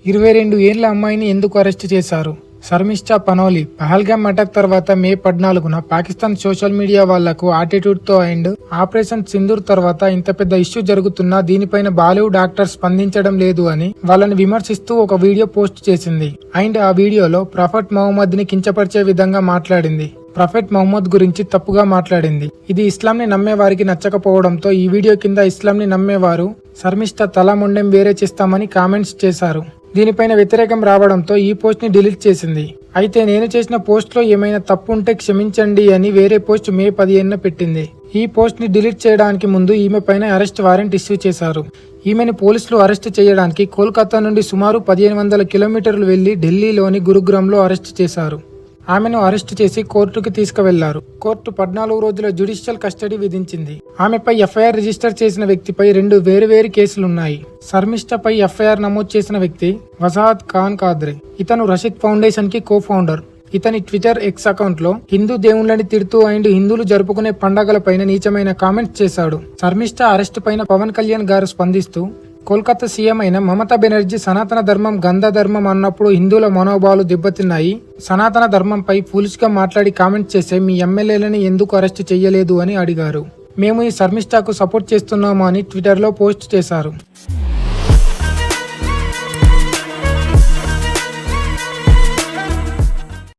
22 ఏళ్ల అమ్మాయిని ఎందుకు అరెస్టు చేశారు? శర్మిష్ఠా పనోలి పహల్గామ్ అటాక్ తర్వాత మే 14న పాకిస్తాన్ సోషల్ మీడియా వాళ్లకు ఆటిట్యూడ్ తో అండ్ ఆపరేషన్ సింధూర్ తర్వాత ఇంత పెద్ద ఇష్యూ జరుగుతున్నా దీనిపైన బాలీవుడ్ యాక్టర్ స్పందించడం లేదు అని వాళ్ళని విమర్శిస్తూ ఒక వీడియో పోస్ట్ చేసింది. అండ్ ఆ వీడియోలో ప్రొఫెట్ మొహమ్మద్ ని కించపరిచే విధంగా మాట్లాడింది. ప్రొఫెట్ మొహమ్మద్ గురించి తప్పుగా మాట్లాడింది. ఇది ఇస్లాంని నమ్మే వారికి నచ్చకపోవడంతో ఈ వీడియో కింద ఇస్లాంని నమ్మేవారు శర్మిష్ఠా తల మొండెం వేరే చేస్తామని కామెంట్స్ చేశారు. దీనిపైన వ్యతిరేకం రావడంతో ఈ పోస్ట్ ని డిలీట్ చేసింది. అయితే నేను చేసిన పోస్ట్ లో ఏమైనా తప్పు ఉంటే క్షమించండి అని వేరే పోస్ట్ మే 15న పెట్టింది. ఈ పోస్ట్ ని డిలీట్ చేయడానికి ముందు ఈమె పైన అరెస్ట్ వారెంట్ ఇష్యూ చేశారు. ఈమెను పోలీసులు అరెస్ట్ చేయడానికి కోల్కతా నుండి సుమారు 1500 కిలోమీటర్లు వెళ్లి ఢిల్లీలోని గురుగ్రామ్ లో అరెస్ట్ చేశారు. ఆమెను అరెస్టు చేసి కోర్టుకు తీసుకువెళ్లారు. కోర్టు 14 రోజుల జ్యుడిషియల్ కస్టడీ విధించింది. ఆమెపై ఎఫ్ఐఆర్ రిజిస్టర్ చేసిన వ్యక్తిపై 2 వేరువేరు కేసులున్నాయి. శర్మిష్ఠపై ఎఫ్ఐఆర్ నమోదు చేసిన వ్యక్తి వజాహత్ ఖాన్ కాద్రే. ఇతను రషీద్ ఫౌండేషన్ కి కో ఫౌండర్. ఇతని ట్విట్టర్ ఎక్స్ అకౌంట్ లో హిందూ దేవుళ్లని తిడుతూ అండ్ హిందువులు జరుపుకునే పండగలపైన నీచమైన కామెంట్స్ చేశాడు. శర్మిష్ఠా అరెస్ట్ పైన పవన్ కళ్యాణ్ గారు స్పందిస్తూ కోల్కతా సీఎం అయిన మమతా బెనర్జీ సనాతన ధర్మం గంధ ధర్మం అన్నప్పుడు హిందువుల మనోభావాలు దెబ్బతిన్నాయి. సనాతన ధర్మంపై ఫూలిష్ గా మాట్లాడి కామెంట్ చేసే మీ ఎమ్మెల్యేలని ఎందుకు అరెస్ట్ చెయ్యలేదు అని అడిగారు. మేము ఈ శర్మిష్ఠాకు సపోర్ట్ చేస్తున్నాము అని ట్విట్టర్ లో పోస్ట్ చేశారు.